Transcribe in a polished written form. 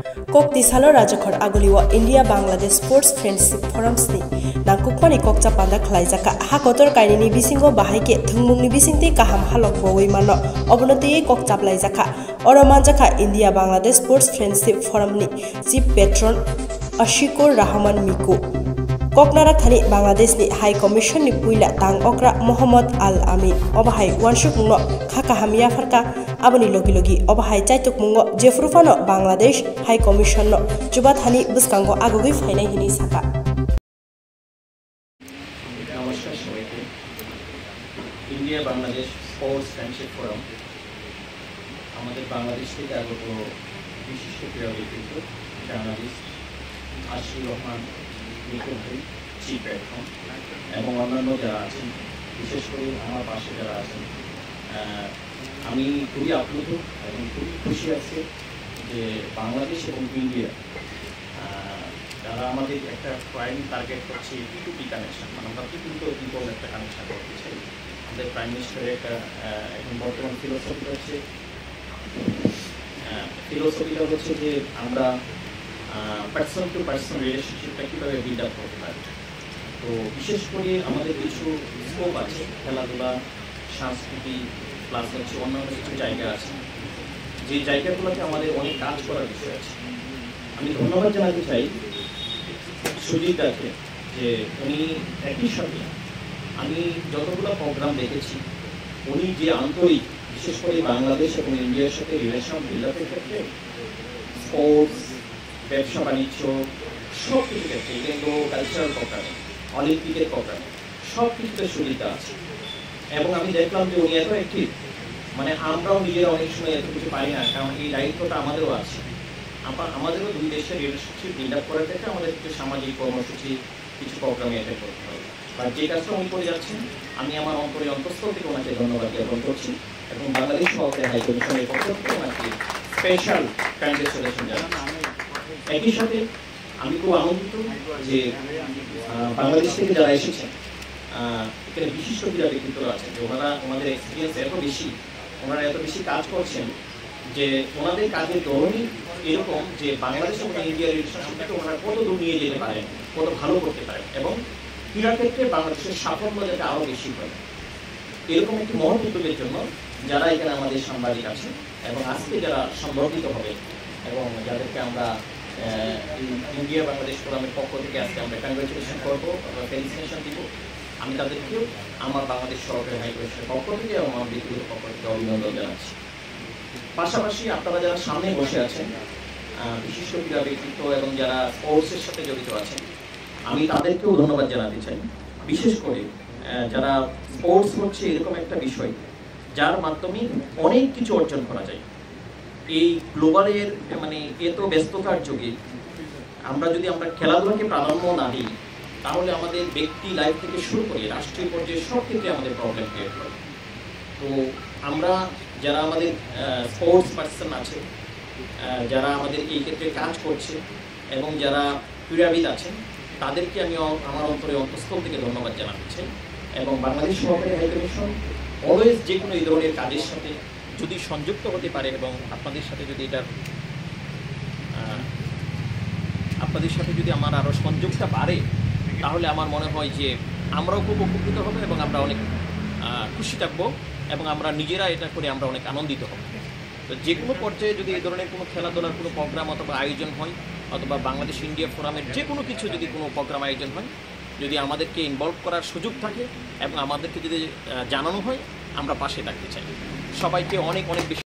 Kok Tisalo Rajakhor Aguliwa India Bangladesh Sports Friendship Forums ni nangkukmani kok Japanda khlaijaka hakotor kainini bisingo bahaike thungmungni bisingte kaham halok bowai mano obonoti kok chaplaijaka oromanjaka India Bangladesh Sports Friendship Forum ni chief patron Ashikur Rahman Miku Koknarak thani Bangladesh ni High Commission ni puila tang okra Muhammad Al Amin obahai wanshuk mungno khaka hamia farka aboni logi obahai chaituk mungo jefrufano Bangladesh High Commission no chubat hani buskango agogi fainai hini saka নমস্কার সবাইকে India Bangladesh sports friendship forum আমাদের বাংলাদেশ থেকে আগত বিশিষ্ট ক্রীড়াবিদ journalist Ashikur Rahman Miku ভাই chief platform এবং অন্যান্য যারা আছেন বিশেষ করে আমার পাশে যারা আছেন আমি খুবই আপ্লুত এবং খুবই খুশি আছি যে বাংলাদেশ এবং ইন্ডিয়া তারা আমাদের একটা প্রাইম টার্গেট করছে P2P কানেকশন মানে আমরা P2P একটা কানেকশন করতে চাই আমাদের প্রাইম মিনিস্টারের একটা এখন বর্তমান ফিলোসফিটা হচ্ছে যে আমরা পার্সন টু পার্সন রিলেশনশিপটা কীভাবে বিল্ড আপ করতে পারি তো বিশেষ করে আমাদের কিছু স্কোপ আছে খেলাধুলা সংস্কৃতি প্লাস হচ্ছে অন্যান্য কিছু জায়গা আছে যে জায়গাগুলোতে আমাদের অনেক কাজ করার বিষয় আছে আমি ধন্যবাদ জানাতে চাই সুজিত দাকে যে উনি একই সাথে আমি যতগুলো প্রোগ্রাম দেখেছি উনি যে আন্তরিক বিশেষ করে বাংলাদেশ এবং ইন্ডিয়ার সাথে রিলেশন বিল্ড আপের ক্ষেত্রে স্পোর্টস ব্যবসা বাণিজ্য সব কিছু ক্ষেত্রে কিন্তু কালচারাল প্রোগ্রামে অলিম্পিকের প্রোগ্রামে সব কিছুতে সুবিধা আছে এবং আমি দেখলাম যে উনি এত অ্যাক্টিভ মানে আমরাও নিজেরা অনেক সময় এত কিছু পারি না কারণ এই দায়িত্বটা আমাদেরও আছে আমাদেরও দুই দেশের রিলেশনশিপ বিল্ড আপ করার ক্ষেত্রে আমাদের কিছু সামাজিক কর্মসূচি কিছু প্রোগ্রামে অ্যাটেন্ড করতে হবে বা যে কাজটা উনি করে যাচ্ছেন আমি আমার অন্তঃস্থল থেকে ওনাকে ধন্যবাদ জ্ঞাপন করছি এবং বাংলাদেশ সরকারের হাই কমিশনের পক্ষ থেকে ওনাকে স্পেশাল কংগ্রেচুলেশন জানাচ্ছি একই সাথে আমি খুব আনন্দিত যে বাংলাদেশ থেকে যারা এসেছেন এখানে বিশিষ্ট ক্রীড়া ব্যক্তিত্বরা আছেন যে ওনাদের এক্সপিরিয়েন্স ওনারা এত বেশি কাজ করছেন যে ওনাদের কাজের ধরনই এরকম যে বাংলাদেশ এবং ইন্ডিয়ার রিলেশনশিপটাকে ওনারা কত দূর নিয়ে যেতে পারেন কত ভালো করতে পারেন এবং ক্রীড়া ক্ষেত্রে বাংলাদেশের সাফল্য যাতে আরও বেশি হয় এরকম একটি মহৎ উদ্যোগের জন্য যারা এখানে আমাদের সাংবাদিক আছেন এবং আজকে যারা সংবর্ধিত হবে এবং যাদেরকে আমরা ইন্ডিয়া বাংলাদেশ ফোরামের পক্ষ থেকে আজকে আমরা কংগ্রেচুলেশন করবো ফেলিসিটেশন দিব আমি তাদেরকেও আমার বাংলাদেশ সরকারের হাই কমিশনের পক্ষ থেকে এবং আমার ব্যক্তিগত পক্ষ থেকে অভিনন্দন জানাচ্ছি পাশাপাশি আপনারা যারা সামনে বসে আছেন বিশিষ্ট ক্রীড়া ব্যক্তিত্ব এবং যারা স্পোর্টসের সাথে জড়িত আছেন আমি তাদেরকেও ধন্যবাদ জানাতে চাই বিশেষ করে যারা স্পোর্টস হচ্ছে এরকম একটা বিষয় যার মাধ্যমে অনেক কিছু অর্জন করা যায় এই গ্লোবালের মানে এত ব্যস্ততার যুগে আমরা যদি খেলাধুলাকে প্রাধান্য না দিই তাহলে আমাদের ব্যক্তি লাইফ থেকে শুরু করে রাষ্ট্রীয় পর্যায়ে সব ক্ষেত্রে আমাদের প্রবলেম ক্রিয়েট করে তো আমরা যারা আমাদের স্পোর্টস পার্সন আছে যারা আমাদের এই ক্ষেত্রে কাজ করছে এবং যারা ক্রীড়াবিদ আছেন তাদেরকে আমি আমার অন্তঃস্থল থেকে ধন্যবাদ জানাতে চাই এবং বাংলাদেশ সরকারি হাই কমিশন অলওয়েজ যে কোনো এই ধরনের কাজের সাথে যদি সংযুক্ত হতে পারে এবং আপনাদের সাথে যদি আমার আরও সংযোগটা বাড়ে তাহলে আমার মনে হয় যে আমরাও খুব উপকৃত হব এবং আমরা অনেক খুশি থাকবো এবং আমরা নিজেরা এটা করে আমরা অনেক আনন্দিত হব তো যে কোনো পর্যায়ে যদি এই ধরনের কোনো খেলাধুলার কোনো প্রোগ্রাম অথবা আয়োজন হয় অথবা বাংলাদেশ ইন্ডিয়া ফোরামের যে কোনো কিছু যদি কোনো প্রোগ্রাম আয়োজন হয় যদি আমাদেরকে ইনভলভ করার সুযোগ থাকে এবং আমাদেরকে যদি জানানো হয় আমরা পাশে থাকতে চাই সবাইকে অনেক বেশি